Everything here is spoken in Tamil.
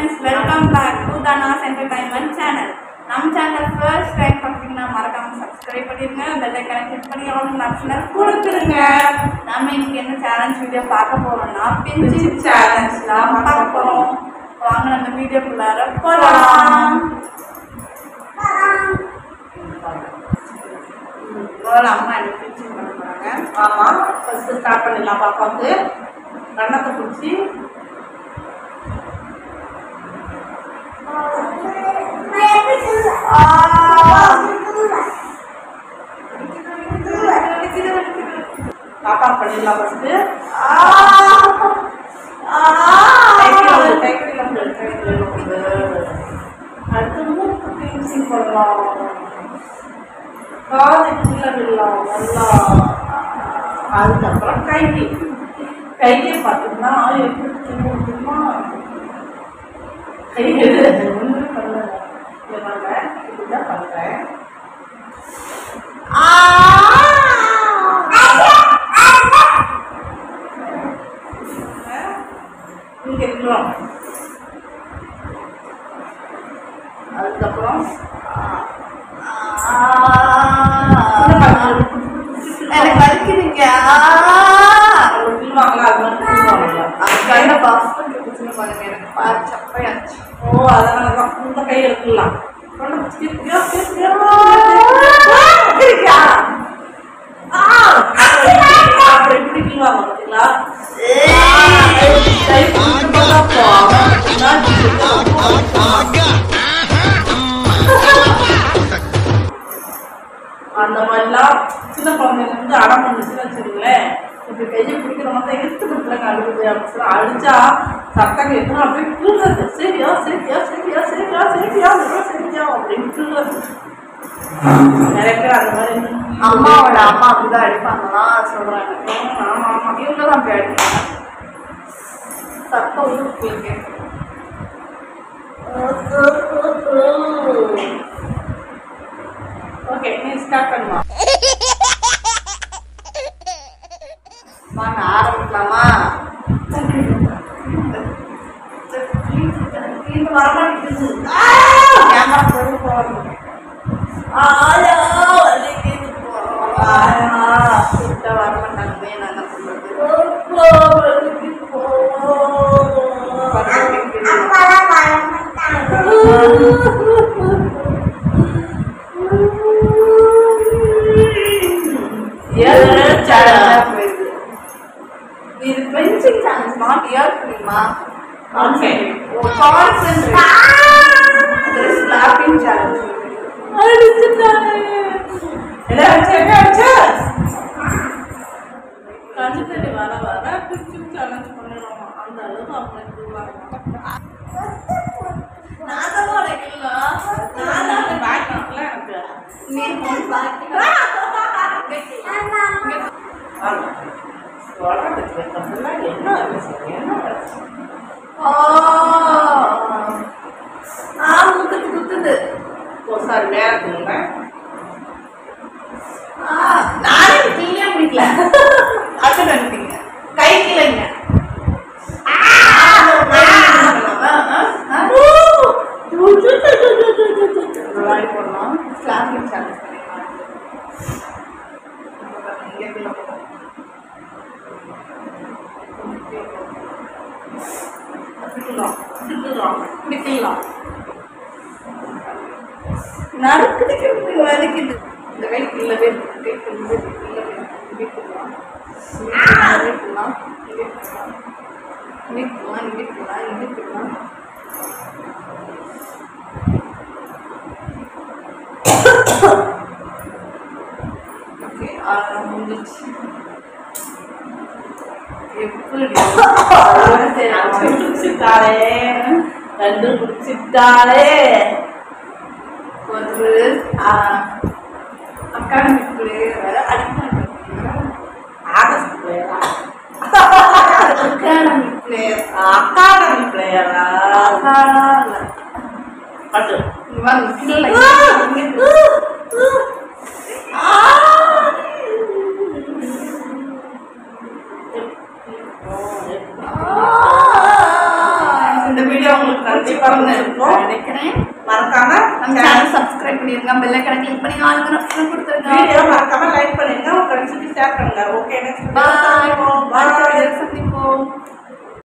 friends, welcome back to Dana's Entertainment channel. நம்ம சேனல் ஃபர்ஸ்ட் டைம் பார்த்தீங்கன்னா மறக்காம சப்ஸ்கிரைப் பண்ணிருங்க, பெல் ஐகானை கிளிக் பண்ணி ஆல் ஆப்ஷனை கொடுத்துருங்க. நாம இன்னைக்கு என்ன சேலஞ்ச் வீடியோ பார்க்க போறோம்னா பிஞ்சி சேலஞ்ச்லாம் பார்க்க போறோம். வாங்க நம்ம வீடியோக்குள்ளார போலாம். அம்மா என்ன பிஞ்சி பண்ண போறாங்க. ஆமா, ஃபர்ஸ்ட் ஸ்டார்ட் பண்ணிடலாம். பாப்பாவுக்கு கண்ணத்தை பிடிச்சி பாப்பா பண்ணிடலாம். ஃபர்ஸ்ட் அடுத்து மூக்கு பீச்சிங் பண்ணலாம், காது கீழே விடலாம் நல்லா. அதுக்கப்புறம் கையை பார்த்தீங்கன்னா எப்படி முடியுமா, கை ஒன்றும் பண்ணல. இப்படிதான் பண்றேன். இங்க இருக்கிறோம். அதுக்கப்புறம் எனக்கு வலிக்குதுங்க. சொல்லுவாங்களா, அது மாதிரி எனக்கு பாரு சப்பையாச்சு. ஓ, அதனாலதான் இந்த கை எடுக்கலாம். அப்படி எப்படி கிள்வாங்க பார்த்தீங்களா? அந்த மாதிரிலாம் சின்ன குழந்தைங்க வந்து அடம் பண்ணுச்சுன்னு வச்சுருங்களேன், இப்படி கையை பிடிக்கிற மாதிரி எடுத்து கொடுத்துருங்க. அழுகுது அப்படின்னு சொல்லி அடிச்சா சத்தம் கேட்கணும். அப்படியே கிள்றது. சரியா சரியா சரியா சரியா சரியா சரியா அப்படின்னு கிள்றது. நிறைய பேர் அந்த மாதிரி அம்மாவோட அம்மா அப்படிதான் அடிப்பாங்கலாம் சொல்றாங்க. ஆமா ஆமா, இவங்க தான் அப்படி அடிப்பாங்க. சத்தம் வந்து கேட்கும். ஓகே, நீ ஸ்டார்ட் பண்ணுவா. வாங்க ஆரம்பிக்கலாமா? வரமாட்டேங்குது. கேமரா போகணும். வரமாட்டாங்க. நான் என்ன போயிடுது. இது பென்சிங் சான்ஸ் நாட் இயர் தெரியுமா? Okay, slapping challenge. கண்ணு தண்ணி வர வர பிடிச்சும் சேலஞ்ச் பண்ணிடுவோம். அந்த அளவுக்கு அவங்க குத்துது. சாரி, வேற நானே கீழே பிடிக்கல. அது நினைப்பீங்க கை கீழேங்க. போடலாம். ஸ்லாப்பிங் சேலஞ்ச் பிடிக்கலாம். நறுக்கு வலிக்குது. இந்த கை இல்லவே கண்டுபிடிச்சிட்டாலே ஒரு அகாடமிக் பிளேயர் அடிக்கடி ஆகஸ்ட் பிளேயரா? Academic player. அகாடமி பிளேயரா? பட்டு இந்த வீடியோ உங்களுக்கு உங்களுக்கு கண்டிப்பா பிடிச்சிருக்கும் நினைக்கிறேன். மறக்காம நம்ம சேனல் சப்ஸ்கிரைப் பண்ணிருங்க, பெல் ஐகானை கிளிக் பண்ணி ஆளுங்கிற ஆப்ஷன் கொடுத்துருங்க. வீடியோ மறக்காம லைக் பண்ணிருங்க, உங்க ஃப்ரெண்ட்ஸுக்கு ஷேர் பண்ணுங்க. ஓகே, நெக்ஸ்ட் பாய். வீடியோல சந்திப்போம். சந்திப்போம்.